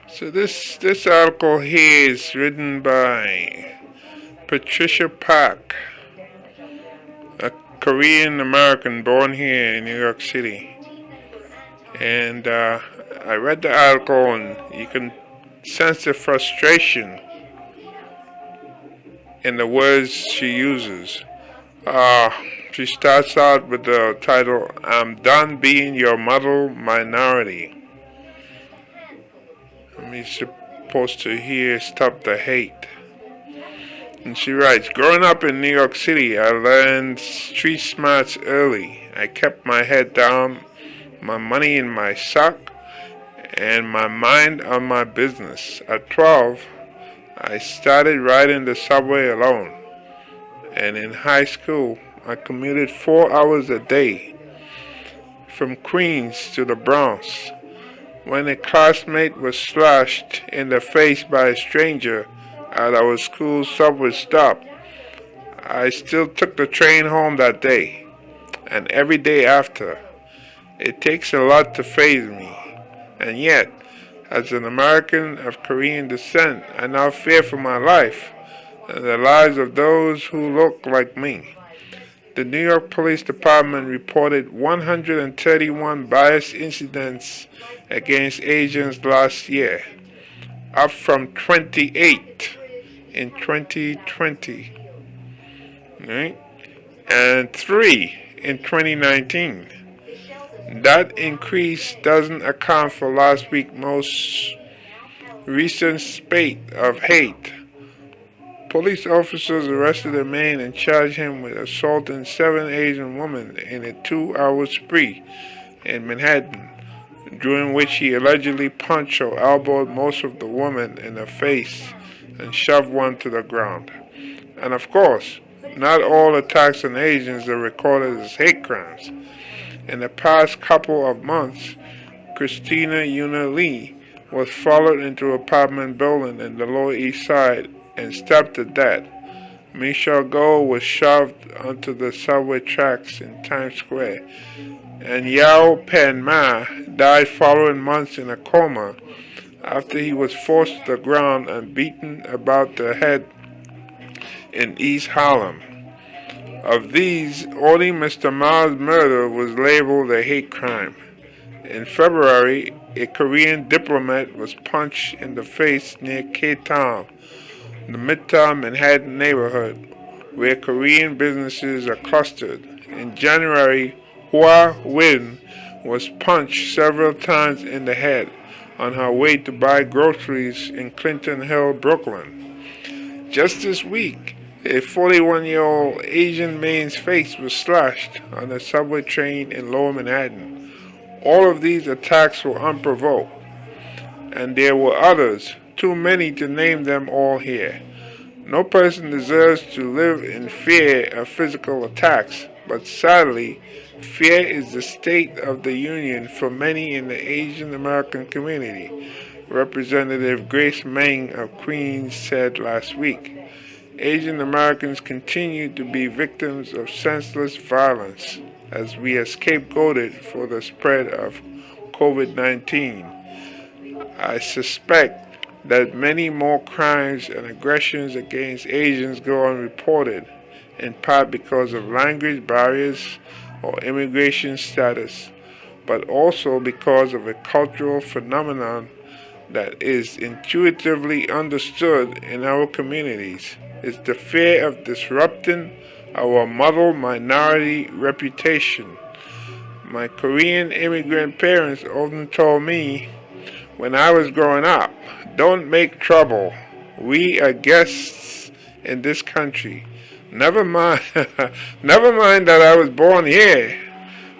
So this article here is written by Patricia Park, a Korean American born here in New York City. And I read the article, and you can sense the frustration in the words she uses. Uh, she starts out with the title, "I'm done being your model minority." Let me supposed to hear "Stop the Hate." And she writes, "Growing up in New York City, I learned street smarts early. I kept my head down, my money in my sock, and my mind on my business. At 12, I started riding the subway alone. And in high school, I commuted 4 hours a day from Queens to the Bronx. When a classmate was slashed in the face by a stranger at our school subway stop, I still took the train home that day, and every day after. It takes a lot to faze me, and yet, as an American of Korean descent, I now fear for my life and the lives of those who look like me. The New York Police Department reported 131 bias incidents against Asians last year, up from 28 in 2020, right? And 3 in 2019. That increase doesn't account for last week's most recent spate of hate. Police officers arrested a man and charged him with assaulting 7 Asian women in a 2-hour spree in Manhattan, during which he allegedly punched or elbowed most of the women in the face and shoved one to the ground. And of course, not all attacks on Asians are recorded as hate crimes. In the past couple of months, Christina Yuna Lee was followed into an apartment building in the Lower East Side and stabbed to death. Michelle Goh was shoved onto the subway tracks in Times Square, and Yao Pen Ma died following months in a coma after he was forced to the ground and beaten about the head in East Harlem. Of these, only Mr. Ma's murder was labeled a hate crime. In February, a Korean diplomat was punched in the face near K-Town, the Midtown Manhattan neighborhood, where Korean businesses are clustered. In January, Hua Win was punched several times in the head on her way to buy groceries in Clinton Hill, Brooklyn. Just this week, a 41-year-old Asian man's face was slashed on a subway train in Lower Manhattan. All of these attacks were unprovoked, and there were others, too many to name them all here. No person deserves to live in fear of physical attacks, but sadly, fear is the state of the union for many in the Asian American community, Representative Grace Meng of Queens said last week. Asian Americans continue to be victims of senseless violence as we are scapegoated for the spread of COVID-19. I suspect that many more crimes and aggressions against Asians go unreported, in part because of language barriers or immigration status, but also because of a cultural phenomenon that is intuitively understood in our communities. It's the fear of disrupting our model minority reputation. My Korean immigrant parents often told me when I was growing up, don't make trouble. We are guests in this country. Never mind, never mind that I was born here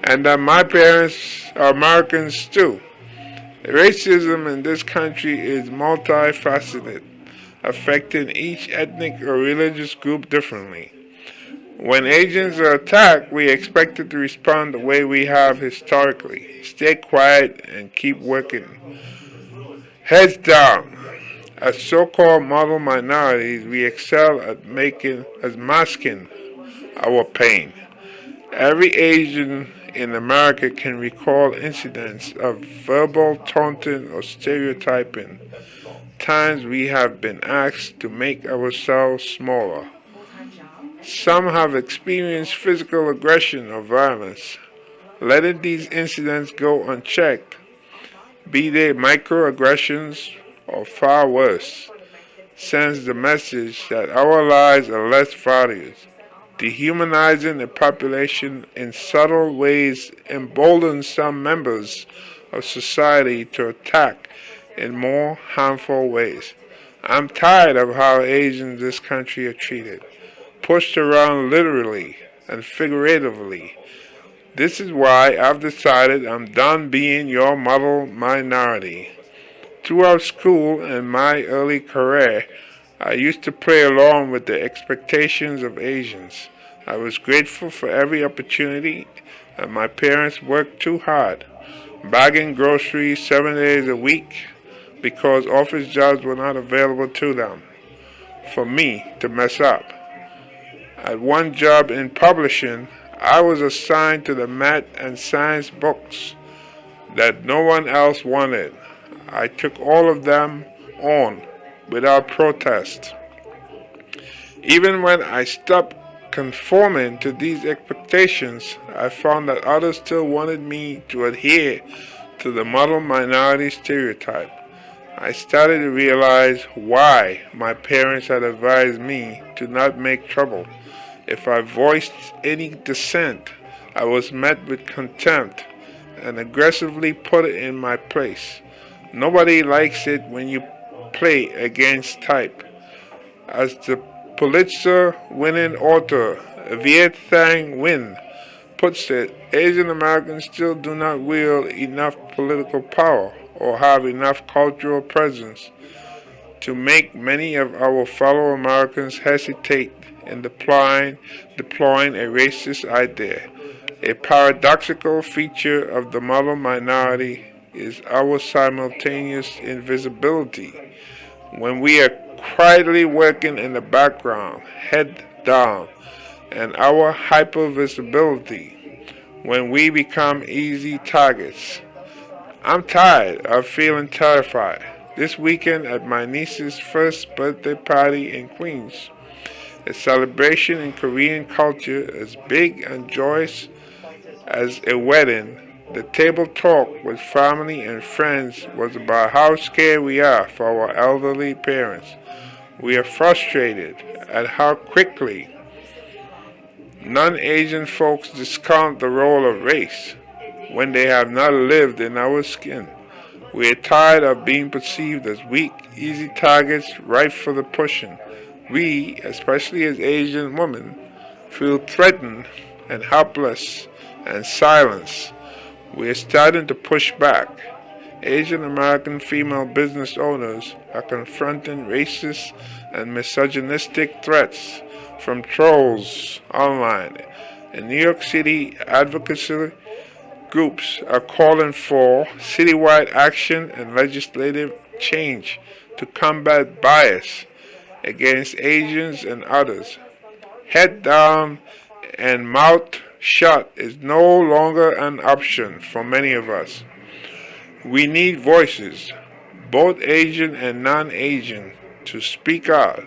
and that my parents are Americans too. Racism in this country is multifaceted, affecting each ethnic or religious group differently. When Asians are attacked, we are expected to respond the way we have historically. Stay quiet and keep working. Heads down. As so-called model minorities, we excel at masking our pain. Every Asian in America can recall incidents of verbal taunting or stereotyping, times we have been asked to make ourselves smaller. Some have experienced physical aggression or violence. Letting these incidents go unchecked, be they microaggressions or far worse, sends the message that our lives are less valued. Dehumanizing the population in subtle ways emboldens some members of society to attack in more harmful ways. I'm tired of how Asians in this country are treated, pushed around literally and figuratively. This is why I've decided I'm done being your model minority. Throughout school and my early career, I used to play along with the expectations of Asians. I was grateful for every opportunity, and my parents worked too hard, bagging groceries 7 days a week because office jobs were not available to them, for me to mess up. At one job in publishing, I was assigned to the math and science books that no one else wanted. I took all of them on without protest. Even when I stopped conforming to these expectations, I found that others still wanted me to adhere to the model minority stereotype. I started to realize why my parents had advised me to not make trouble. If I voiced any dissent, I was met with contempt and aggressively put in my place. Nobody likes it when you play against type. As the Pulitzer-winning author Viet Thanh Nguyen puts it, Asian Americans still do not wield enough political power or have enough cultural presence to make many of our fellow Americans hesitate in deploying a racist idea. A paradoxical feature of the model minority is our simultaneous invisibility. When we are quietly working in the background, head down, and our hypervisibility when we become easy targets. I'm tired of feeling terrified. This weekend at my niece's first birthday party in Queens, a celebration in Korean culture as big and joyous as a wedding, the table talk with family and friends was about how scared we are for our elderly parents. We are frustrated at how quickly non-Asian folks discount the role of race when they have not lived in our skin. We are tired of being perceived as weak, easy targets ripe for the pushing. We, especially as Asian women, feel threatened and helpless and silenced. We are starting to push back. Asian American female business owners are confronting racist and misogynistic threats from trolls online. In New York City, advocacy groups are calling for citywide action and legislative change to combat bias against Asians and others. Head down and mouth shut is no longer an option for many of us. We need voices, both Asian and non-Asian, to speak out.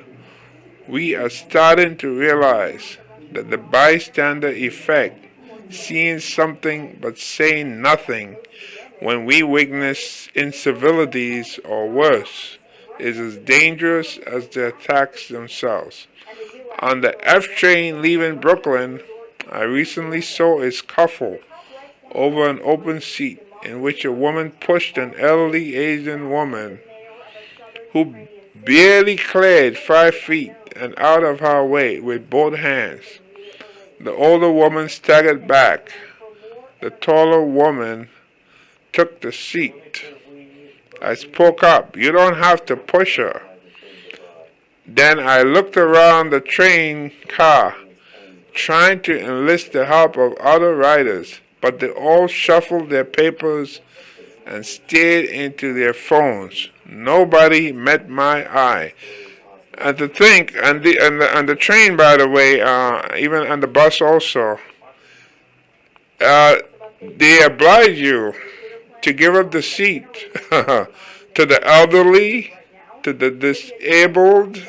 We are starting to realize that the bystander effect, seeing something but saying nothing when we witness incivilities or worse, is as dangerous as the attacks themselves. On the F train leaving Brooklyn, I recently saw a scuffle over an open seat in which a woman pushed an elderly Asian woman who barely cleared 5 feet and out of her way with both hands. The older woman staggered back. The taller woman took the seat. I spoke up. "You don't have to push her." Then I looked around the train car, trying to enlist the help of other riders, but they all shuffled their papers and stared into their phones. Nobody met my eye. And to think, and the train, by the way, even on the bus also, uh, they oblige you to give up the seat to the elderly, to the disabled,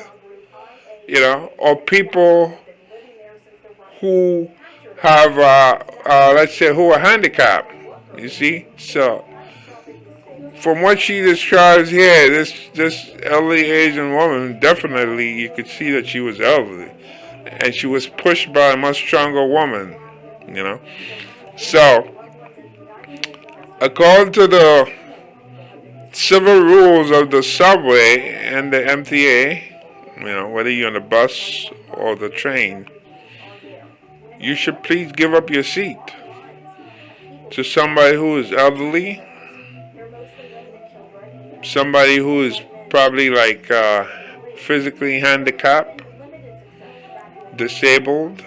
or people who have, let's say, who are handicapped. You see, so from what she describes here, this elderly Asian woman, definitely you could see that she was elderly, and she was pushed by a much stronger woman. You know, so according to the civil rules of the subway and the MTA, whether you're on the bus or the train, you should please give up your seat to somebody who is elderly, somebody who is probably like physically handicapped, disabled,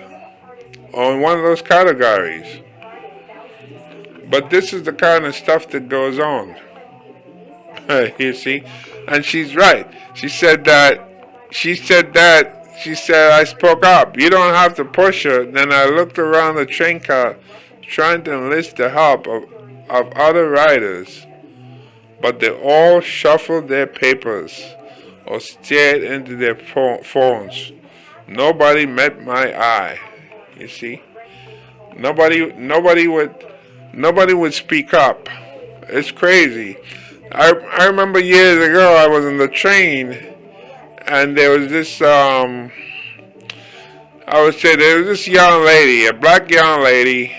or in one of those categories. But this is the kind of stuff that goes on. You see? And she's right. She said I spoke up. You don't have to push her. Then I looked around the train car trying to enlist the help of other riders. But they all shuffled their papers or stared into their phones. Nobody met my eye. You see? Nobody would speak up. It's crazy. I remember years ago I was in the train and there was this young lady, a black young lady.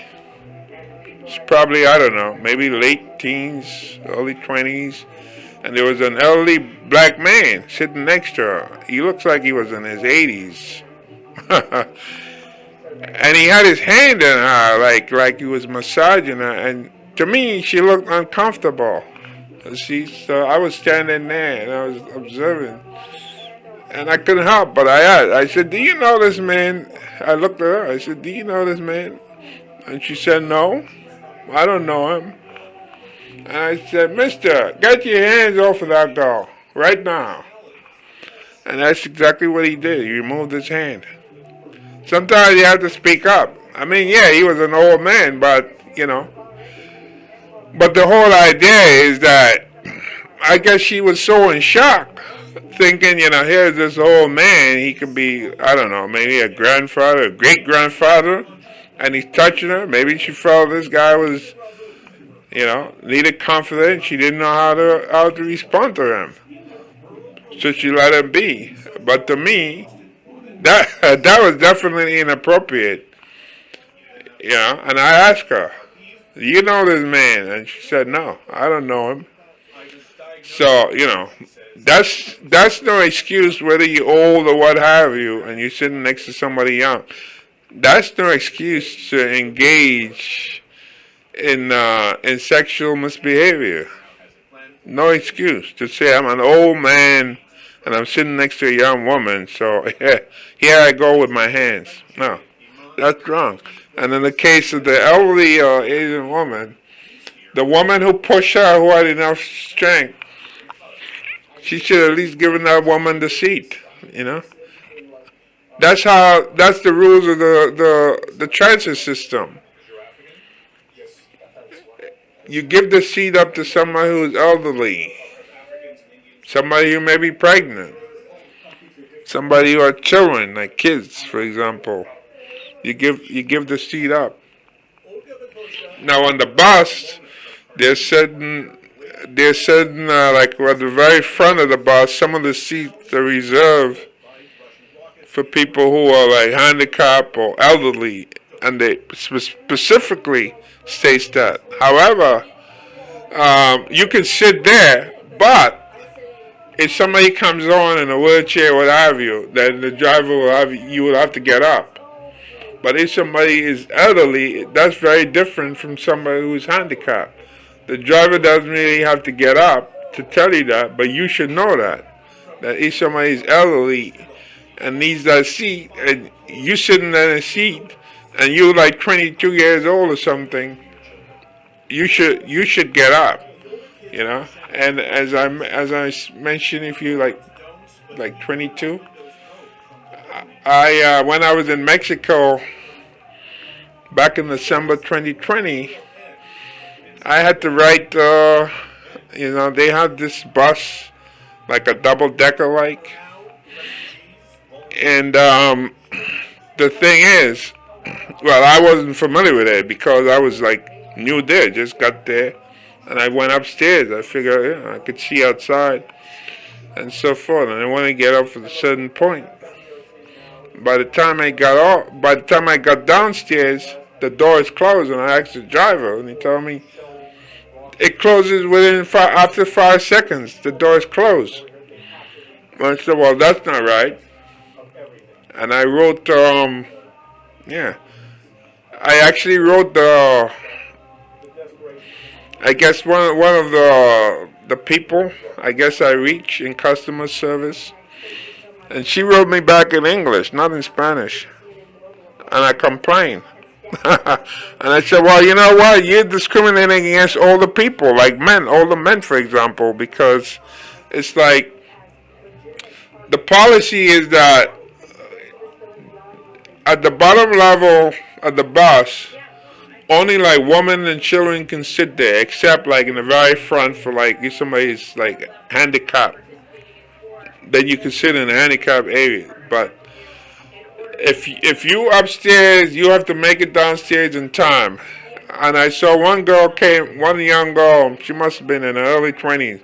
She's probably, I don't know, maybe late teens, early 20s. And there was an elderly black man sitting next to her. He looks like he was in his 80s. And he had his hand in her like he was massaging her. And to me, she looked uncomfortable. So I was standing there and I was observing. And I couldn't help but I asked. I said, do you know this man? I looked at her. I said, do you know this man? And she said, no, I don't know him. And I said, mister, get your hands off of that girl right now. And that's exactly what he did. He removed his hand. Sometimes you have to speak up. I mean, yeah, he was an old man, but, But the whole idea is that I guess she was so in shock, thinking, here's this old man. He could be, I don't know, maybe a grandfather, a great-grandfather, and he's touching her. Maybe she felt this guy was, needed confidence. She didn't know how to respond to him. So she let him be. But to me, that was definitely inappropriate. And I asked her, do you know this man? And she said, no, I don't know him. So, that's no excuse whether you're old or what have you, and you're sitting next to somebody young. That's no excuse to engage in sexual misbehavior. No excuse to say I'm an old man and I'm sitting next to a young woman, so here I go with my hands. No, that's wrong. And in the case of the elderly Asian woman, the woman who pushed her, who had enough strength, she should at least given that woman the seat. That's the rules of the transit system. You give the seat up to somebody who's elderly, somebody who may be pregnant, somebody who has children, like kids, for example. You give the seat up. Now on the bus, there's certain like at the very front of the bus, some of the seats are reserved for people who are like handicapped or elderly, and they specifically states that. However, you can sit there, but if somebody comes on in a wheelchair, what have you, then the driver will have to get up. But if somebody is elderly, that's very different from somebody who is handicapped. The driver doesn't really have to get up to tell you that, but you should know that if somebody is elderly and needs that seat, and you sitting in a seat, and you're like 22 years old or something, you should get up, And as I mentioned, if you like 22, when I was in Mexico back in December 2020, I had to write. They have this bus like a double decker like, and the thing is, well, I wasn't familiar with it because I was like new there, just got there, and I went upstairs. I figured, I could see outside and so forth, and I want to get up at a certain point. By the time I got downstairs, the door is closed, and I asked the driver, and he told me it closes after 5 seconds. The door is closed. And I said, well, that's not right. And I wrote, yeah, I actually wrote I guess one of the people, I guess I reached in customer service, and she wrote me back in English, not in Spanish, and I complained. And I said, well, you know what? You're discriminating against older people, like men, older men, for example, because it's like the policy is that at the bottom level of the bus, only like women and children can sit there, except like in the very front for like if somebody's like handicapped, then you can sit in the handicapped area. But if you upstairs, you have to make it downstairs in time. And I saw one young girl, she must have been in her early 20s.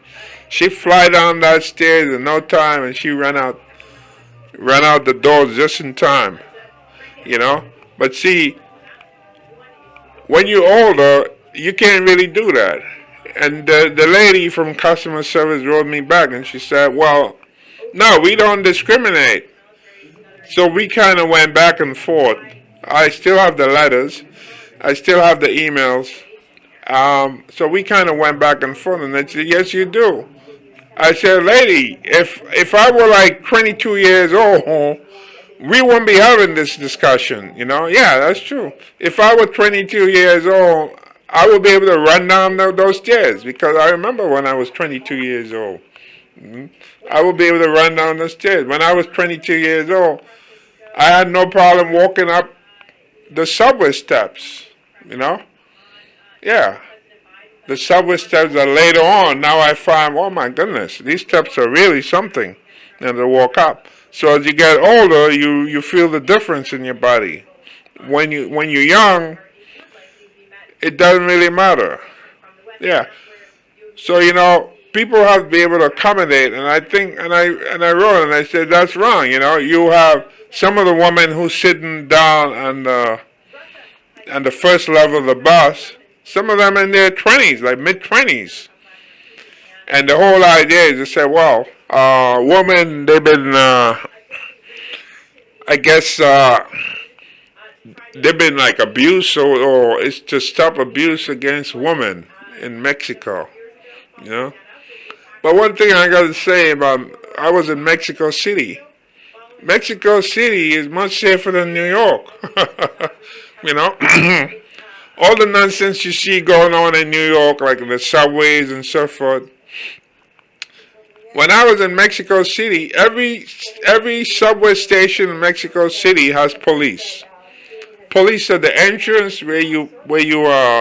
She fly down that stairs in no time, and she ran out the doors just in time, you know. But see, when you're older, you can't really do that. And the lady from customer service wrote me back, and she said, well, no, we don't discriminate. So we kind of went back and forth. I still have the letters. I still have the emails. So we kind of went back and forth, and they said, yes, you do. I said, lady, if I were like 22 years old, we wouldn't be having this discussion, you know? Yeah, that's true. If I were 22 years old, I would be able to run down those stairs, because I remember when I was 22 years old. I would be able to run down the stairs. When I was 22 years old, I had no problem walking up the subway steps, you know? Yeah. The subway steps are later on. Now I find, oh my goodness, these steps are really something, and to walk up. So as you get older, you feel the difference in your body. When you're young, it doesn't really matter. Yeah. So people have to be able to accommodate, and I think, and I wrote, and I said that's wrong. You have some of the women who's sitting down on the first level of the bus. Some of them in their 20s, like mid-20s. And the whole idea is to say, well, women, they've been, I guess, they've been like abused, or it's to stop abuse against women in Mexico, you know. But one thing I got to say I was in Mexico City. Mexico City is much safer than New York, you know. All the nonsense you see going on in New York, like in the subways and so forth. When I was in Mexico City, every subway station in Mexico City has police. Police at the entrance where you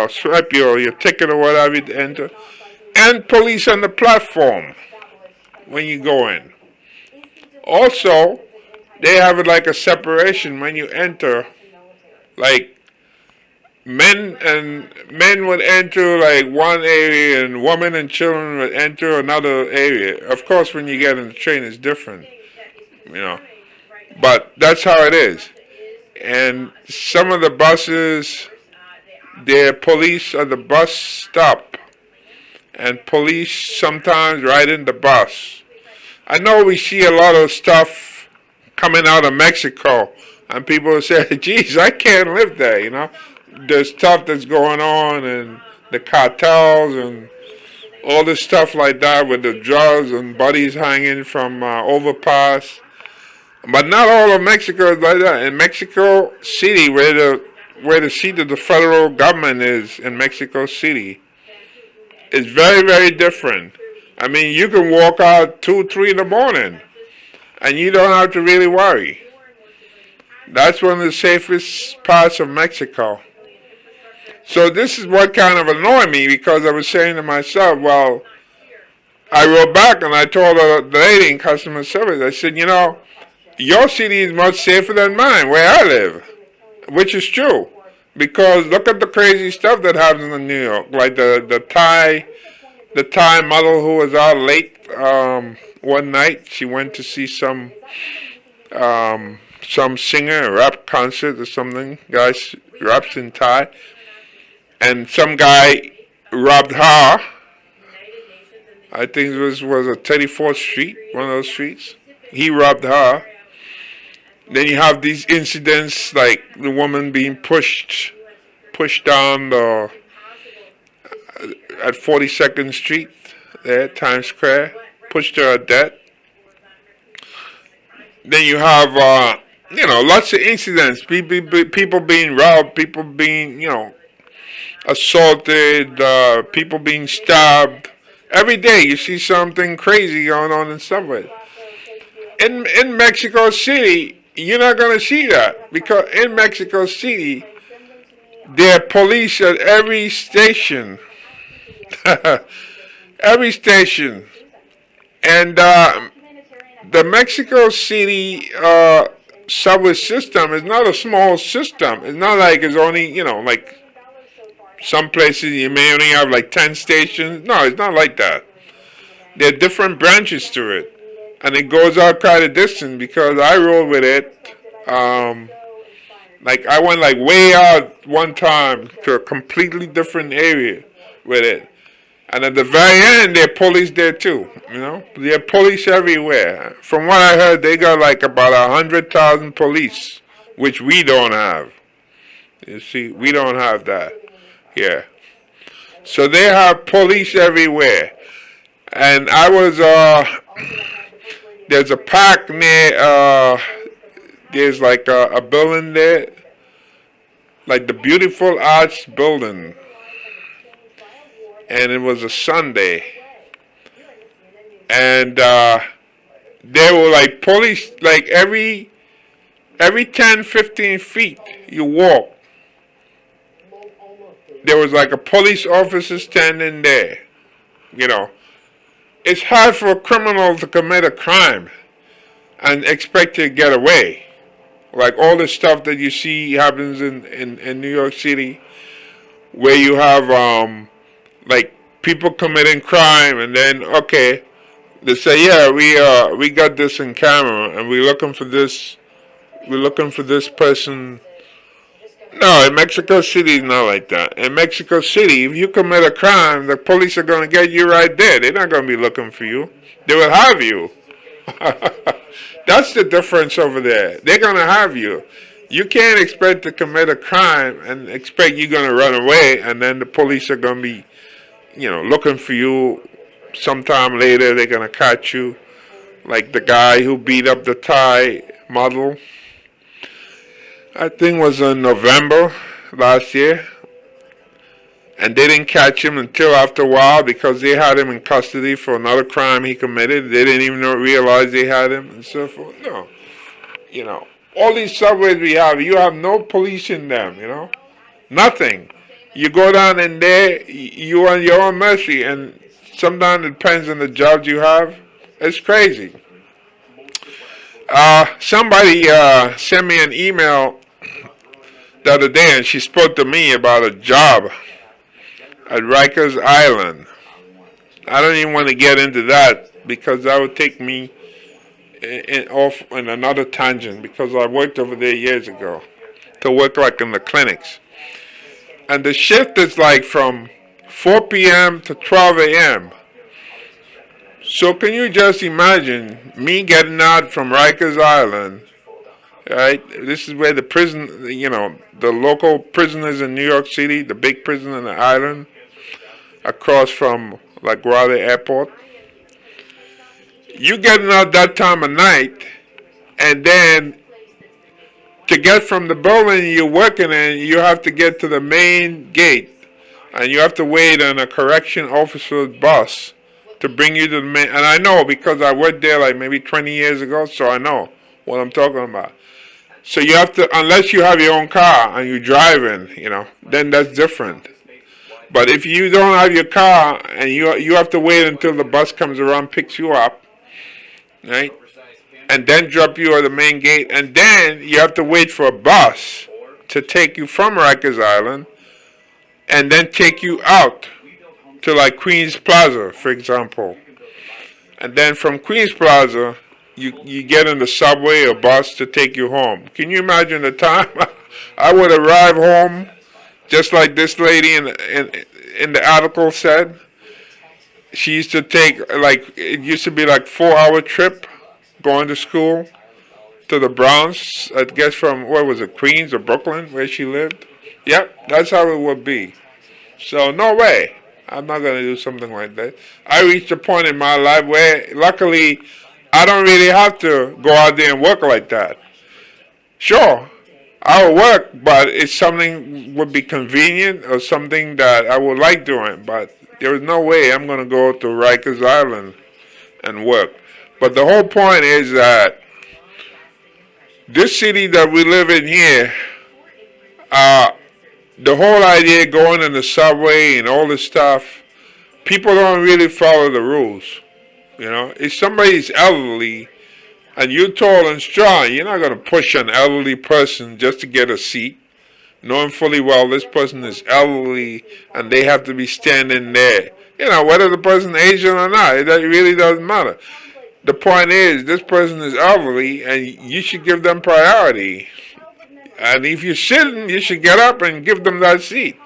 swipe your ticket or whatever to enter, and police on the platform when you go in. Also, they have it like a separation when you enter, like men would enter like one area, and women and children would enter another area. Of course, when you get in the train, it's different, you know. But that's how it is. And some of the buses, they're police at the bus stop, and police sometimes ride in the bus. I know we see a lot of stuff coming out of Mexico, and people say, geez, I can't live there, you know. The stuff that's going on, and the cartels, and all this stuff like that with the drugs and bodies hanging from overpass. But not all of Mexico is like that. In Mexico City, where the seat of the federal government is in Mexico City, it's very, very different. I mean, you can walk out 2, 3 in the morning, and you don't have to really worry. That's one of the safest parts of Mexico. So this is what kind of annoyed me, because I was saying to myself, well, I wrote back and I told the lady in customer service, I said, your city is much safer than mine, where I live, which is true. Because look at the crazy stuff that happens in New York, like the Thai model who was out late one night. She went to see some singer, a rap concert or something. Guys raps in Thai, and some guy robbed her. I think it was a 34th Street, one of those streets. He robbed her. Then you have these incidents like the woman being pushed down at 42nd Street, there, Times Square, pushed her at death. Then you have, lots of incidents. People being robbed, people being, assaulted, people being stabbed. Every day you see something crazy going on in subways. In Mexico City, you're not going to see that, because in Mexico City, there are police at every station. Every station. And the Mexico City subway system is not a small system. It's not like it's only, like some places you may only have like 10 stations. No, it's not like that. There are different branches to it. And it goes out quite a distance, because I rode with it. Like I went like way out one time to a completely different area with it. And at the very end, there are police there too. There are police everywhere. From what I heard, they got like about 100,000 police, which we don't have. You see, we don't have that here. So they have police everywhere. And I was, there's a park near, there's like a building there, like the Beautiful Arts Building. And it was a Sunday. And there were like police, like every 10, 15 feet you walk, there was like a police officer standing there. It's hard for a criminal to commit a crime and expect to get away. Like all the stuff that you see happens in New York City, where you have like people committing crime, and then they say, yeah, we got this in camera, and we're looking for this person. No, in Mexico City, it's not like that. In Mexico City, if you commit a crime, the police are going to get you right there. They're not going to be looking for you. They will have you. That's the difference over there. They're going to have you. You can't expect to commit a crime and expect you're going to run away, and then the police are going to be, looking for you. Sometime later, they're going to catch you. Like the guy who beat up the Thai model. I think it was in November last year. And they didn't catch him until after a while, because they had him in custody for another crime he committed. They didn't even realize they had him and so forth. No. All these subways we have, you have no police in them, Nothing. You go down in there, you are your own mercy, and sometimes it depends on the jobs you have. It's crazy. Somebody sent me an email the other day, and she spoke to me about a job at Rikers Island. I don't even want to get into that, because that would take me off in another tangent, because I worked over there years ago to work like in the clinics. And the shift is like from 4 p.m. to 12 a.m. So can you just imagine me getting out from Rikers Island, right? This is where the prison, the local prisoners in New York City, the big prison on the island, across from LaGuardia Airport. You getting out that time of night, and then to get from the building you're working in, you have to get to the main gate, and you have to wait on a correction officer's bus to bring you to the main. And I know, because I worked there like maybe 20 years ago, so I know what I'm talking about. So you have to, unless you have your own car and you're driving, then that's different. But if you don't have your car and you have to wait until the bus comes around, picks you up, right, and then drop you at the main gate, and then you have to wait for a bus to take you from Rikers Island, and then take you out to like Queens Plaza, for example, and then from Queens Plaza, you get in the subway or bus to take you home. Can you imagine the time I would arrive home, just like this lady in the article said? She used to take, like, it used to be like 4 hour trip going to school to the Bronx, I guess from, what was it, Queens or Brooklyn, where she lived? Yep, that's how it would be. So, no way. I'm not going to do something like that. I reached a point in my life where, luckily, I don't really have to go out there and work like that. Sure, I'll work, but it's something would be convenient or something that I would like doing. But there is no way I'm going to go to Rikers Island and work. But the whole point is that this city that we live in here, the whole idea going in the subway and all this stuff, people don't really follow the rules. If somebody's elderly and you're tall and strong, you're not going to push an elderly person just to get a seat, knowing fully well this person is elderly and they have to be standing there. Whether the person is Asian or not, it really doesn't matter. The point is, this person is elderly and you should give them priority. And if you're sitting, you should get up and give them that seat.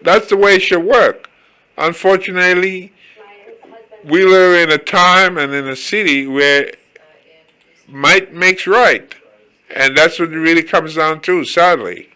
That's the way it should work. Unfortunately, we live in a time and in a city where might makes right. And that's what it really comes down to, sadly.